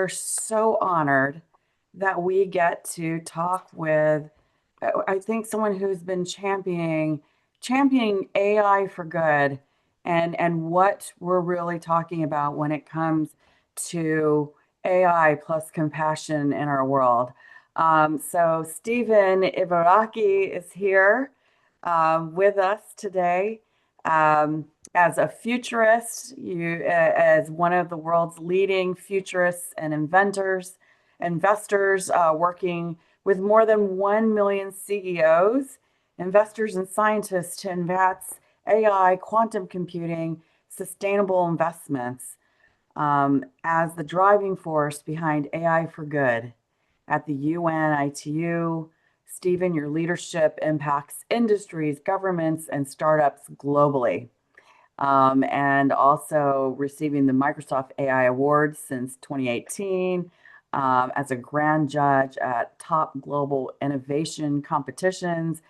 are so honored that we get to talk with, I think someone who's been championing AI for good and what we're really talking about when it comes to AI plus compassion in our world. So Stephen Ibaraki is here with us today. As a futurist, as one of the world's leading futurists and investors working with more than 1 million CEOs, investors, and scientists to advance AI, quantum computing, sustainable investments as the driving force behind AI for good at the UN ITU. Stephen, your leadership impacts industries, governments, and startups globally. And also receiving the Microsoft AI Awards since 2018 as a grand judge at top global innovation competitions.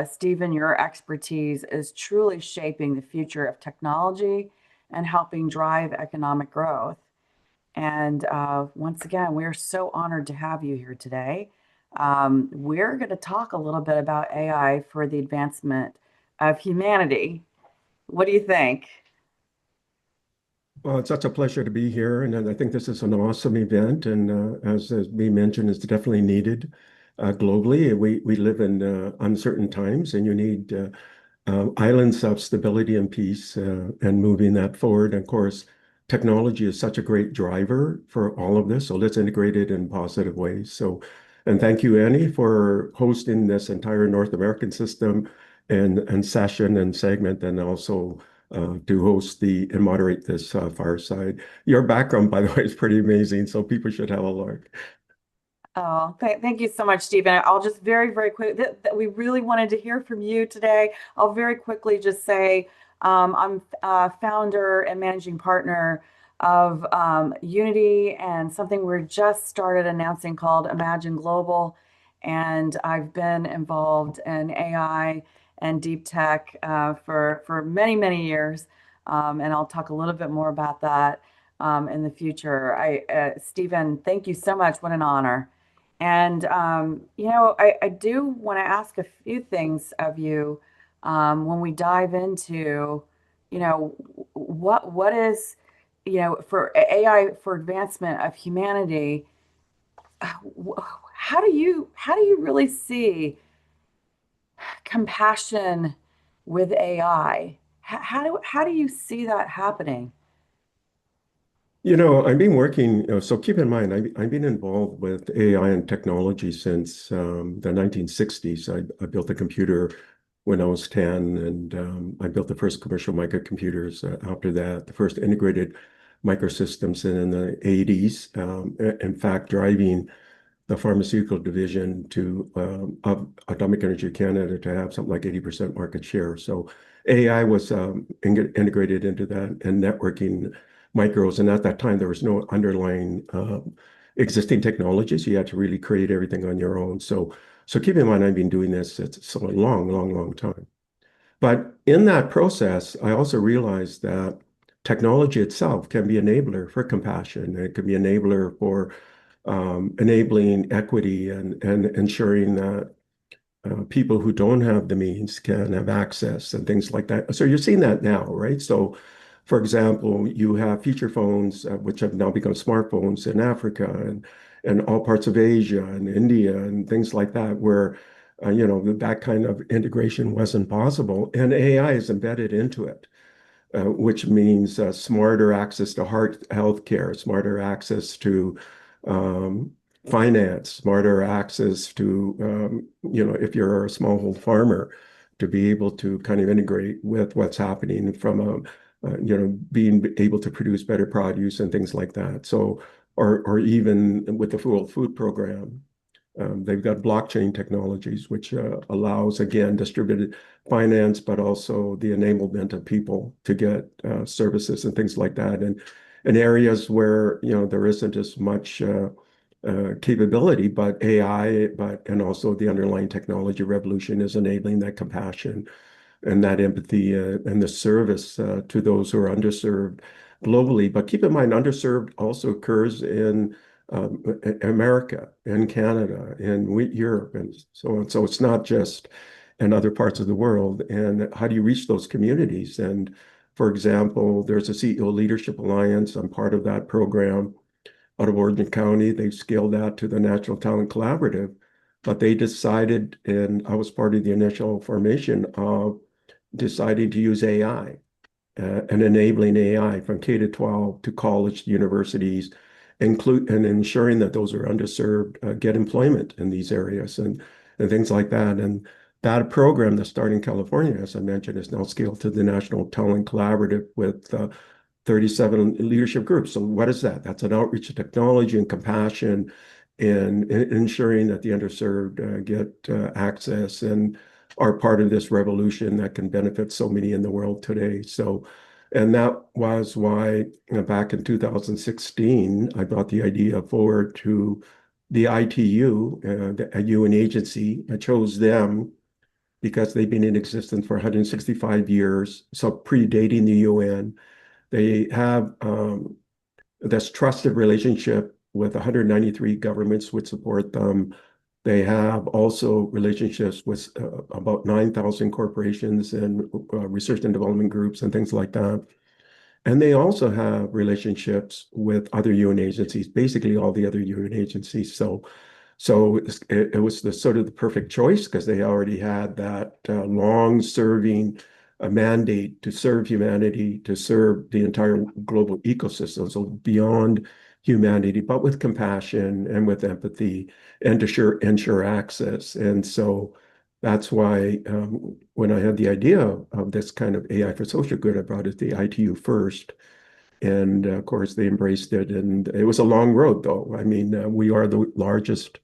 Stephen, your expertise is truly shaping the future of technology and helping drive economic growth. And once again, we're so honored to have you here today. We're going to talk a little bit about AI for the advancement of humanity. What do you think? Well, it's such a pleasure to be here, and I think this is an awesome event. And as we mentioned, it's definitely needed globally. We live in uncertain times, and you need islands of stability and peace, and moving that forward. And of course, technology is such a great driver for all of this, so let's integrate it in positive ways. So, and thank you, Annie, for hosting this entire North American system and session and segment, and also to host and moderate this fireside. Your background, by the way, is pretty amazing, so people should have a look. Oh, thank you so much, Stephen. I'll just very quick that we really wanted to hear from you today. I'll very quickly just say I'm founder and managing partner of Unity and something we're just started announcing called Imagine Global. And I've been involved in AI and deep tech for many years. And I'll talk a little bit more about that in the future. Stephen, thank you so much. What an honor. And I do want to ask a few things of you when we dive into, what is, for AI for advancement of humanity. How do you really see compassion with AI? How do you see that happening? I've been working, so keep in mind, I've been involved with AI and technology since the 1960s. I built a computer when I was 10, and I built the first commercial microcomputers after that, the first integrated microsystems in the 80s. In fact, driving the pharmaceutical division of Atomic Energy Canada to have something like 80% market share. So AI was integrated into that, and networking micros. And at that time, there was no underlying existing technologies. You had to really create everything on your own. So keep in mind, I've been doing this it's a long time. But in that process, I also realized that technology itself can be enabler for compassion. It can be enabler for enabling equity and ensuring that people who don't have the means can have access and things like that. So you're seeing that now, right? So, for example, you have feature phones, which have now become smartphones in Africa and all parts of Asia and India and things like that, where that kind of integration wasn't possible, and AI is embedded into it. Which means smarter access to health care, smarter access to finance, smarter access to, if you're a smallhold farmer, to be able to kind of integrate with what's happening from being able to produce better produce and things like that. So, or even with the World Food Program, they've got blockchain technologies, which allows, again, distributed finance, but also the enablement of people to get services and things like that. And in areas where, there isn't as much capability, but AI, and also the underlying technology revolution is enabling that compassion and that empathy and the service to those who are underserved. globally. But keep in mind, underserved also occurs in America and Canada and Europe and so on. So it's not just in other parts of the world. And how do you reach those communities? And for example, there's a CEO Leadership Alliance. I'm part of that program out of Orange County. They've scaled that to the National Talent Collaborative, but they decided, and I was part of the initial formation of deciding to use AI and enabling AI from K to 12 to college to universities, include and ensuring that those are underserved get employment in these areas and things like that. And that program that's starting in California, as I mentioned, is now scaled to the National Talent Collaborative with 37 leadership groups. So what is that? That's an outreach to technology and compassion and ensuring that the underserved get access and are part of this revolution that can benefit so many in the world today. So, and that was why back in 2016, I brought the idea forward to the ITU, a UN agency. I chose them because they've been in existence for 165 years, so predating the UN. They have this trusted relationship with 193 governments which support them. They have also relationships with about 9,000 corporations and research and development groups and things like that. And they also have relationships with other UN agencies, basically all the other UN agencies. So it was the sort of the perfect choice because they already had that long-serving mandate to serve humanity, to serve the entire global ecosystem. So beyond humanity, but with compassion and with empathy and to ensure access. And so that's why when I had the idea of this kind of AI for social good, I brought it to the ITU first. And of course, they embraced it. And it was a long road, though. I mean, we are the largest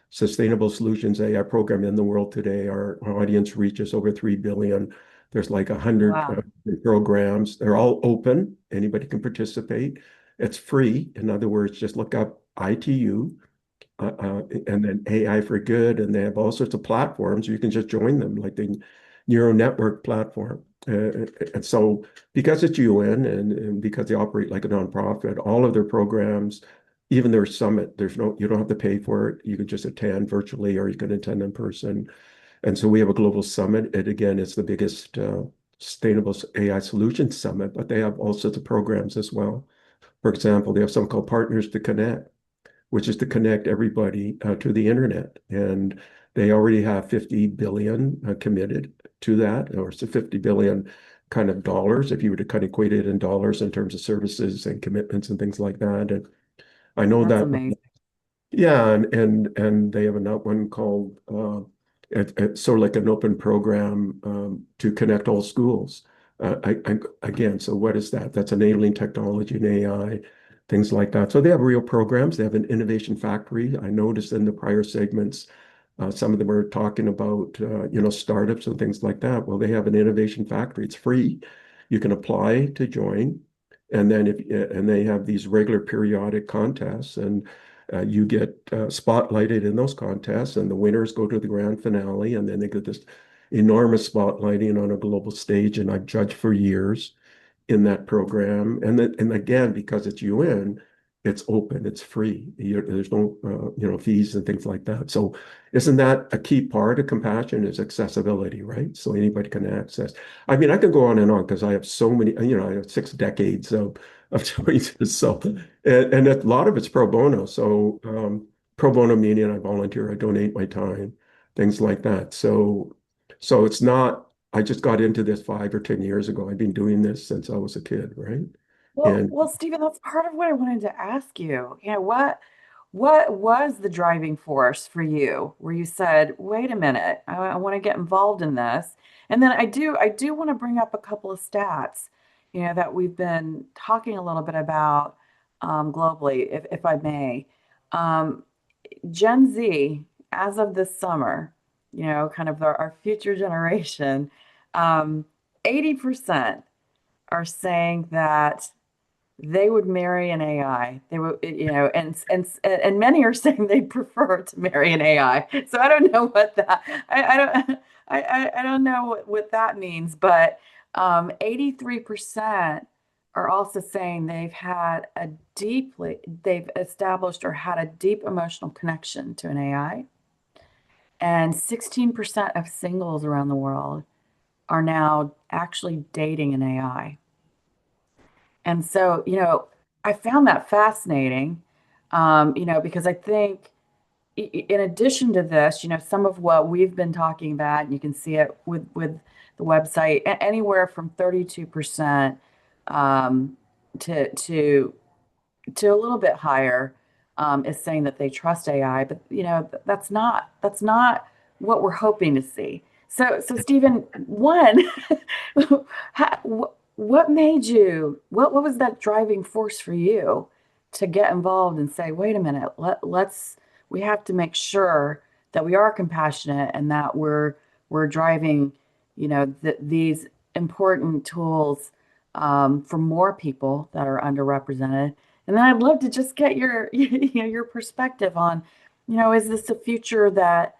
sustainable solutions AI program in the world today. Our audience reaches over 3 billion. There's like 100 Wow, programs. They're all open. Anybody can participate. It's free. In other words, just look up ITU and then AI for Good. And they have all sorts of platforms. You can just join them, like the neural network platform. And so because it's UN and because they operate like a nonprofit, all of their programs, even their summit, you don't have to pay for it. You can just attend virtually or you can attend in person. And so we have a global summit. And again, it's the biggest sustainable AI solutions summit, but they have all sorts of programs as well. For example, they have something called Partners to Connect, which is to connect everybody to the internet. And they already have 50 billion committed to that, or it's a 50 billion kind of dollars if you were to kind of equate it in dollars in terms of services and commitments and things like that. And I know that's that, amazing. yeah, and they have another one called it's sort of like an open program to connect all schools. Again, so what is that? That's enabling technology and AI, things like that. So they have real programs. They have an innovation factory. I noticed in the prior segments, some of them are talking about startups and things like that. Well, they have an innovation factory. It's free. You can apply to join, and then and they have these regular periodic contests, and you get spotlighted in those contests, and the winners go to the grand finale, and then they get this enormous spotlighting on a global stage. And I've judged for years in that program. And again, because it's UN, it's open, it's free. There's no fees and things like that. So isn't that a key part of compassion is accessibility, right? So anybody can access. I mean, I could go on and on because I have so many, I have 6 decades of doing this. So and a lot of it's pro bono. So pro bono meaning I volunteer, I donate my time, things like that. So it's not I just got into this 5 or 10 years ago. I've been doing this since I was a kid, right? And Well, Stephen, that's part of what I wanted to ask you. What was the driving force for you where you said, wait a minute, I want to get involved in this? And then I do want to bring up a couple of stats, that we've been talking a little bit about globally, if I may. Um, Gen Z, as of this summer, kind of our future generation, um, 80% are saying that they would marry an AI. They would, and many are saying they prefer to marry an AI. So I don't know what that I don't I don't know what that means, but 83% are also saying they've established or had a deep emotional connection to an AI. And 16% of singles around the world are now actually dating an AI. And so, I found that fascinating, because I think in addition to this, some of what we've been talking about, and you can see it with the website, anywhere from 32% um, to a little bit higher, is saying that they trust AI, but that's not what we're hoping to see. So Stephen, one, what made you, what was that driving force for you to get involved and say, wait a minute, we have to make sure that we are compassionate and that we're driving, these important tools for more people that are underrepresented. And then I'd love to just get your your perspective on, is this a future that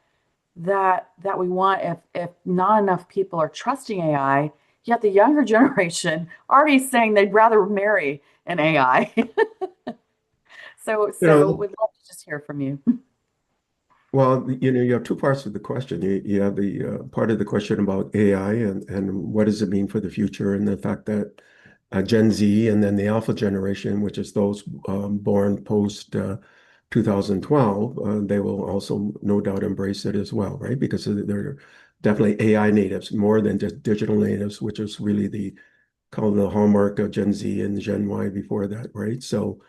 we want if not enough people are trusting AI, yet the younger generation already saying they'd rather marry an AI. You So know, we'd love to just hear from you. well, you have two parts of the question. You have the part of the question about AI and what does it mean for the future, and the fact that Gen Z and then the Alpha generation, which is those born post 2012, they will also no doubt embrace it as well, right? Because they're definitely AI natives more than just digital natives, which is really the called the hallmark of Gen Z and Gen Y before that, right? So.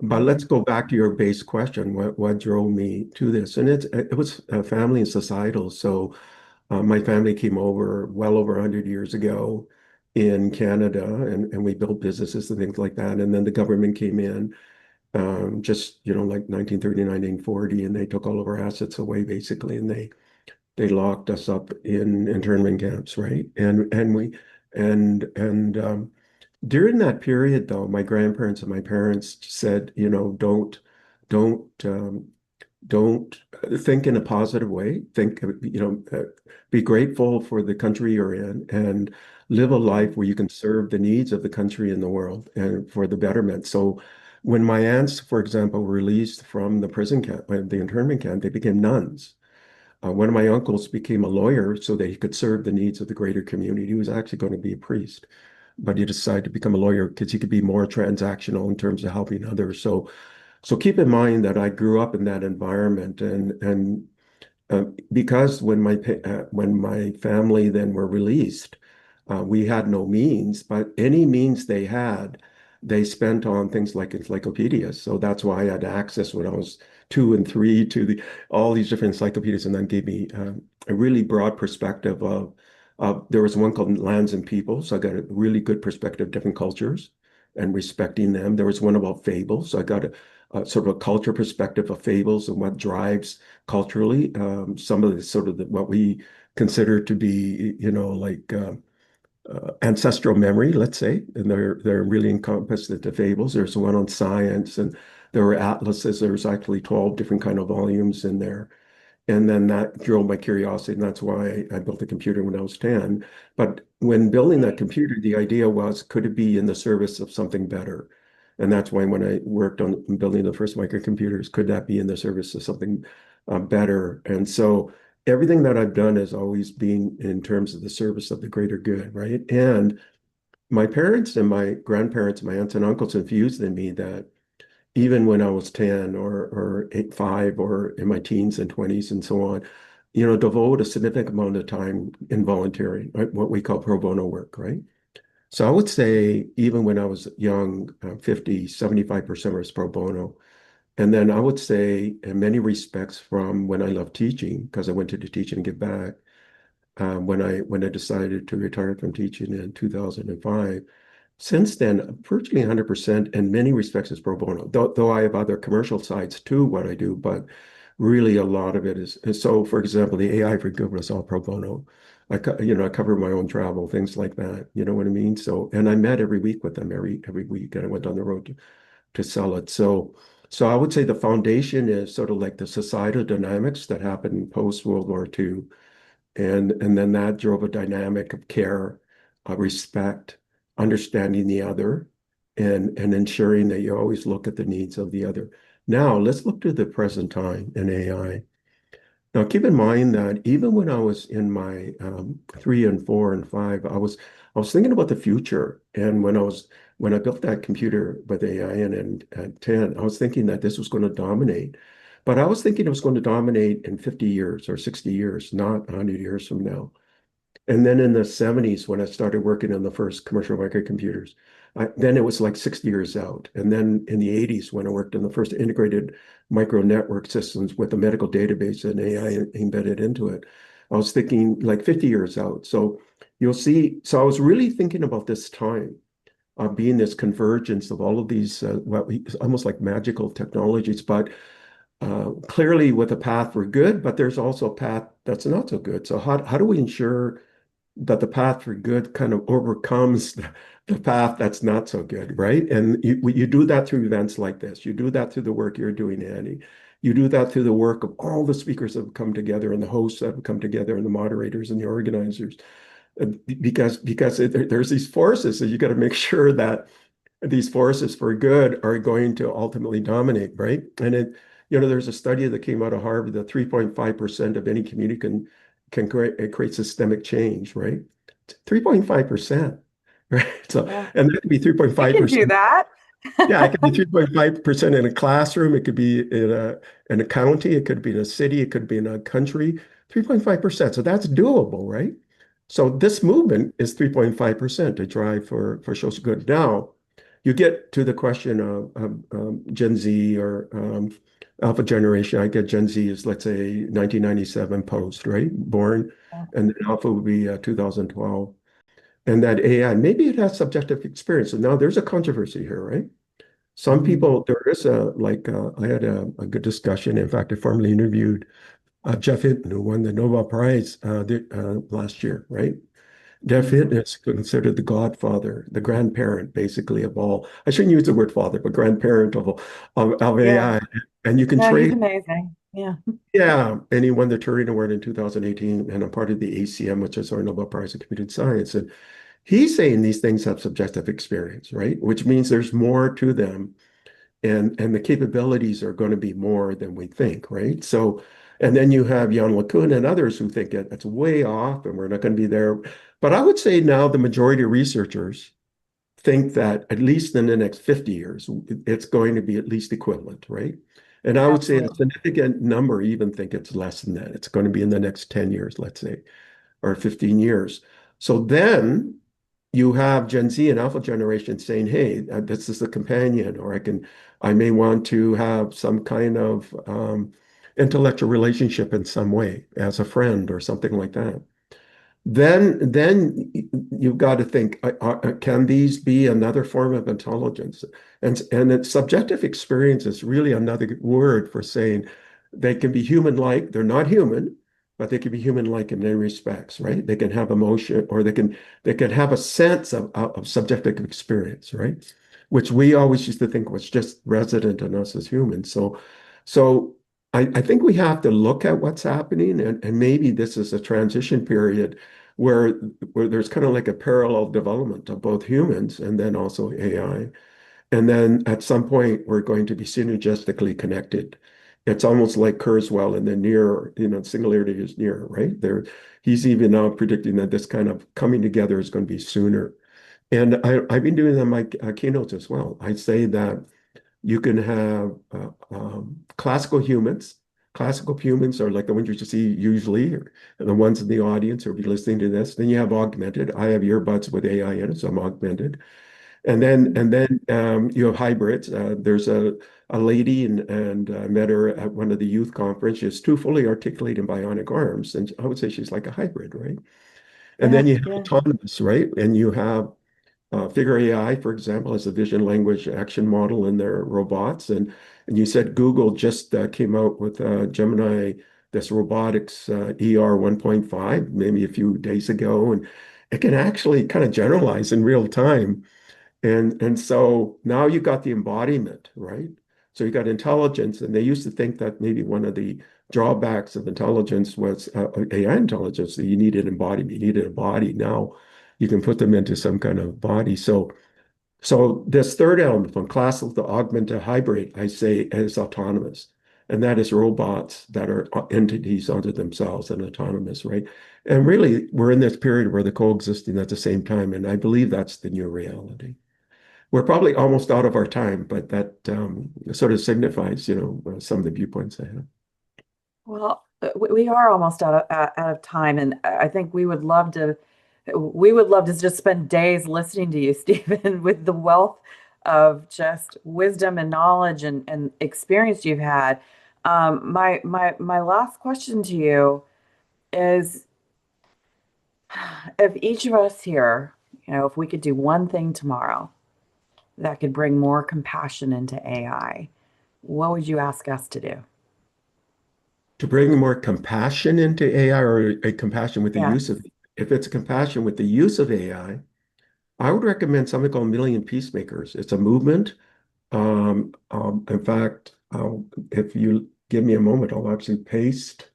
But let's go back to your base question. What drove me to this? And it was family and societal. So my family came over well over 100 years ago in Canada, and we built businesses and things like that. And then the government came in, just like 1930, 1940, and they took all of our assets away basically, and they locked us up in internment camps, right? And during that period, though, my grandparents and my parents said, don't, don't think in a positive way. Think, be grateful for the country you're in and live a life where you can serve the needs of the country and the world and for the betterment. So when my aunts, for example, were released from the prison camp, the internment camp, they became nuns. One of my uncles became a lawyer so that he could serve the needs of the greater community. He was actually going to be a priest, but he decided to become a lawyer because he could be more transactional in terms of helping others. So keep in mind that I grew up in that environment, and because when my family then were released, we had no means, but any means they had, they spent on things like encyclopedias. So that's why I had access when I was 2 and 3 to all these different encyclopedias, and that gave me a really broad perspective of. There was one called Lands and People, so I got a really good perspective of different cultures and respecting them. There was one about fables, so I got a sort of a culture perspective of fables and what drives culturally. Some of the sort of what we consider to be, like ancestral memory, let's say, and they're really encompassed into fables. There's one on science, and there were atlases. There's actually 12 different kind of volumes in there. And then that drove my curiosity, and that's why I built a computer when I was 10. But when building that computer, the idea was, could it be in the service of something better? And that's why when I worked on building the first microcomputers, could that be in the service of something better? And so everything that I've done has always been in terms of the service of the greater good, right? And my parents and my grandparents, my aunts and uncles infused in me that even when I was 10 or 8, 5, or in my teens and 20s and so on, devote a significant amount of time in volunteering, right? What we call pro bono work, right? So I would say even when I was young, 50, 75% was pro bono. And then I would say in many respects from when I left teaching, because I went to the teaching and give back, when I decided to retire from teaching in 2005, since then, virtually 100% in many respects is pro bono, though I have other commercial sides to what I do, but really a lot of it is so, for example, the AI for Good was all pro bono. I cover my own travel, things like that. You know what I mean? So, and I met every week with them every week, and I went on the road to sell it. So I would say the foundation is sort of like the societal dynamics that happened post World War II. And then that drove a dynamic of care, respect, understanding the other, and ensuring that you always look at the needs of the other. Now, let's look to the present time in AI. Now, keep in mind that even when I was in my 3 and 4 and 5, I was thinking about the future. And when I built that computer with AI and at 10, I was thinking that this was going to dominate. But I was thinking it was going to dominate in 50 years or 60 years, not 100 years from now. And then in the 70s, when I started working on the first commercial microcomputers, then it was like 60 years out. And then in the 80s, when I worked on the first integrated micro network systems with a medical database and AI embedded into it, I was thinking like 50 years out. So you'll see. So I was really thinking about this time being this convergence of all of these, almost like magical technologies, but clearly with a path for good, but there's also a path that's not so good. So how do we ensure that the path for good kind of overcomes the path that's not so good, right? And you do that through events like this. You do that through the work you're doing, Annie. You do that through the work of all the speakers that have come together and the hosts that have come together and the moderators and the organizers. Because there's these forces, so you got to make sure that these forces for good are going to ultimately dominate, right? And there's a study that came out of Harvard that 3.5% of any community can create systemic change, right? 3.5%, right? So, Yeah. and that could be I can do 3.5%. that. Yeah, it could be 3.5% in a classroom. It could be in a county. It could be in a city. It could be in a country. 3.5%. So that's doable, right? So this movement is 3.5% to drive for social good. Now, you get to the question of Gen Z or Alpha generation. I get Gen Z is, let's say, 1997 post, right? Born. And then Alpha would be 2012. And that AI, maybe it has subjective experience. So now there's a controversy here, right? Some Mhm. people, there is I had a good discussion. In fact, I formally interviewed Jeff Hinton, who won the Nobel Prize last year, right? Jeff Mhm. Hinton is considered the godfather, the grandparent, basically, of all. I shouldn't use the word father, but grandparent of Yeah. AI. And you can No, he's trace, amazing. Yeah. yeah. And he won the Turing Award in 2018, and I'm part of the ACM, which is our Nobel Prize in Computed Science. And he's saying these things have subjective experience, right? Which means there's more to them and the capabilities are going to be more than we think, right? So, and then you have Jan LeCun and others who think it's way off and we're not going to be there. But I would say now the majority of researchers think that at least in the next 50 years, it's going to be at least equivalent, right? And I would say a Absolutely. significant number even think it's less than that. It's going to be in the next 10 years, let's say, or 15 years. So then you have Gen Z and Alpha generation saying, hey, this is a companion, or I may want to have some kind of intellectual relationship in some way as a friend or something like that. Then you've got to think, can these be another form of intelligence? And it's subjective experience is really another word for saying they can be human-like. They're not human, but they can be human-like in many respects, right? They can have emotion, or they can have a sense of subjective experience, right? Which we always used to think was just resident in us as humans. So I think we have to look at what's happening, and maybe this is a transition period where where there's kind of like a parallel development of both humans and then also AI. And then at some point, we're going to be synergistically connected. It's almost like Kurzweil in the near, singularity is near, right? He's even now predicting that this kind of coming together is going to be sooner. And I've been doing that in my keynotes as well. I say that you can have classical humans. Classical humans are like the ones you see usually, or the ones in the audience who will be listening to this. Then you have augmented. I have earbuds with AI in it, so I'm augmented. And then you have hybrids. There's a lady, and I met her at one of the youth conference. She has two fully articulated bionic arms, and I would say she's like a hybrid, right? And Yeah. then you have Yeah. autonomous, right? And you have Figure AI, for example, has a vision language action model in their robots. And you said Google just came out with Gemini, this robotics ER 1.5, maybe a few days ago. And it can actually kind of generalize in real time. And so now you got the embodiment, right? So you got intelligence, and they used to think that maybe one of the drawbacks of intelligence was AI intelligence, that you needed embodiment, you needed a body. Now you can put them into some kind of body. So So this third element, from classical to augmented to hybrid, I say is autonomous. And that is robots that are entities unto themselves and autonomous, right? And really, we're in this period where they're coexisting at the same time. And I believe that's the new reality. We're probably almost out of our time, but that sort of signifies, some of the viewpoints I have. Well, we are almost out of time, and I think we would love to just spend days listening to you, Stephen, with the wealth of just wisdom and knowledge and experience you've had. My last question to you is, if each of us here, if we could do one thing tomorrow that could bring more compassion into AI, what would you ask us to do? To bring more compassion into AI, or a compassion with the use Yes. of, if it's a compassion with the use of I would recommend something called Million Peacemakers. It's a movement. In fact, if you give me a moment, I'll actually paste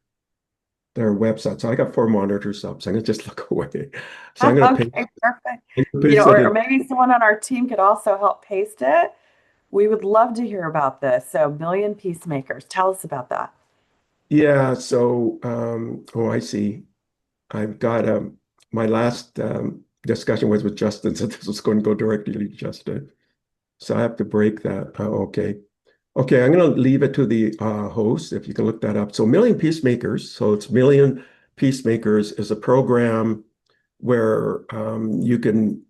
their website. So I got four monitors up, so I'm gonna just look away. So I'm gonna Okay, perfect. paste it Or in. maybe someone on our team could also help paste it. We would love to hear about this. So, Million Peacemakers, tell us about that. Yeah, so oh, I see. I've got my last discussion was with Justin, so this was going to go directly to Justin. So I have to break that. Okay. Okay, I'm going to leave it to the host if you can look that up. So Million Peacemakers, so it's Million Peacemakers is a program where you can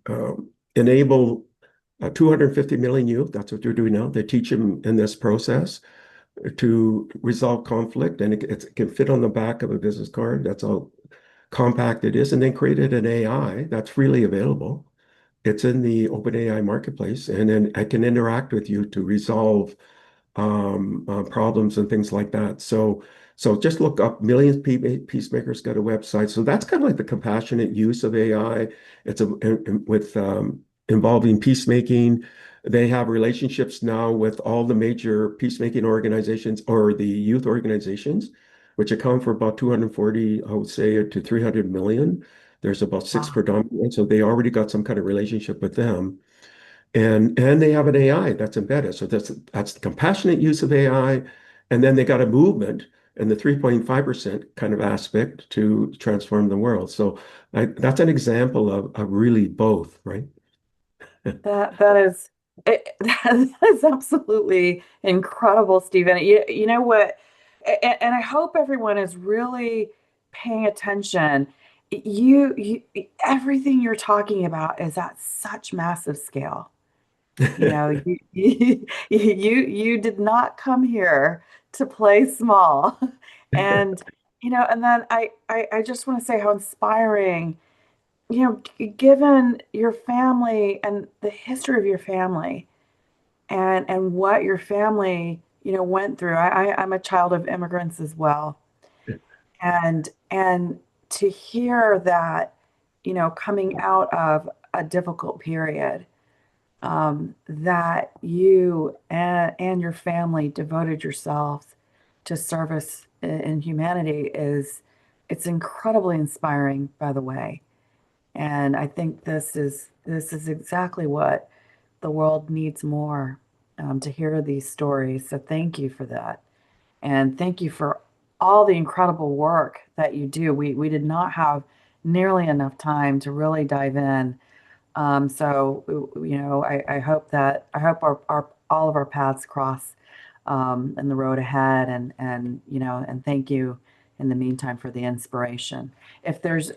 enable 250 million youth. That's what you're doing now. They teach them in this process to resolve conflict, and it can fit on the back of a business card. That's how compact it is. And then created an AI that's freely available. It's in the OpenAI marketplace, and then I can interact with you to resolve problems and things like that. So just look up Millions Peacemakers got a website. So that's kind of like the compassionate use of AI. It's with involving peacemaking. They have relationships now with all the major peacemaking organizations or the youth organizations, which account for about 240, I would say, to 300 million. There's about six Wow. predominant, so they already got some kind of relationship with them. And they have an AI that's embedded. So that's the compassionate use of AI. And then they got a movement and the 3.5% kind of aspect to transform the world. So that's an example of really both, right? That is that is absolutely incredible, Stephen. You know what? And I hope everyone is really paying attention. Everything you're talking about is at such massive scale. You did not come here to play small. And and then I just want to say how inspiring, given your family and the history of your family and what your family, went through. I'm a child of immigrants as well. And to hear that, coming out of a difficult period, that you and your family devoted yourselves to service in humanity it's incredibly inspiring, by the way. And I think this is exactly what the world needs more, to hear these stories. So thank you for that. And thank you for all the incredible work that you do. We did not have nearly enough time to really dive in. So, I hope our all of our paths cross in the road ahead, and thank you in the meantime for the inspiration. If there's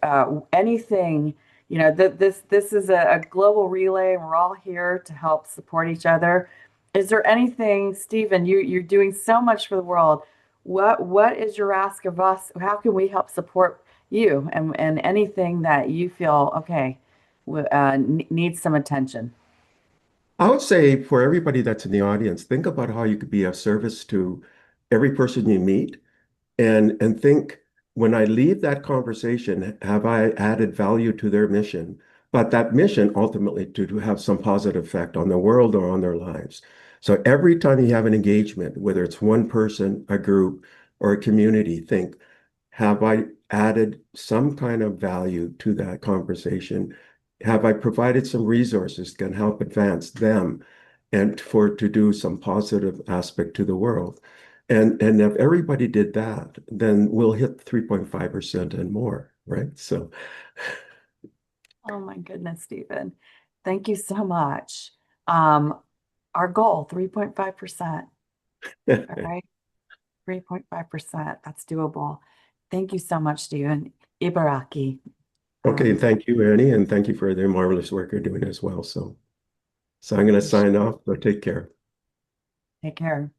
anything, this is a global relay, and we're all here to help support each other. Is there anything, Stephen, you're doing so much for the world. What is your ask of us? How can we help support you and anything that you feel okay needs some attention? I would say for everybody that's in the audience, think about how you could be of service to every person you meet and think, when I leave that conversation, have I added value to their mission? But that mission ultimately to have some positive effect on the world or on their lives. So every time you have an engagement, whether it's one person, a group, or a community, think, have I added some kind of value to that conversation? have I provided some resources that can help advance them and for to do some positive aspect to the world? And if everybody did that, then we'll hit 3.5% and more, right? So Oh my goodness, Stephen. Thank you so much. Um, our goal, 3.5%. All right, 3.5%. That's doable. Thank you so much, Stephen. Ibaraki. okay, Um, thank you, Annie, and thank you for the marvelous work you're doing as well. So I'm going to appreciate sign off. So take care. Take care.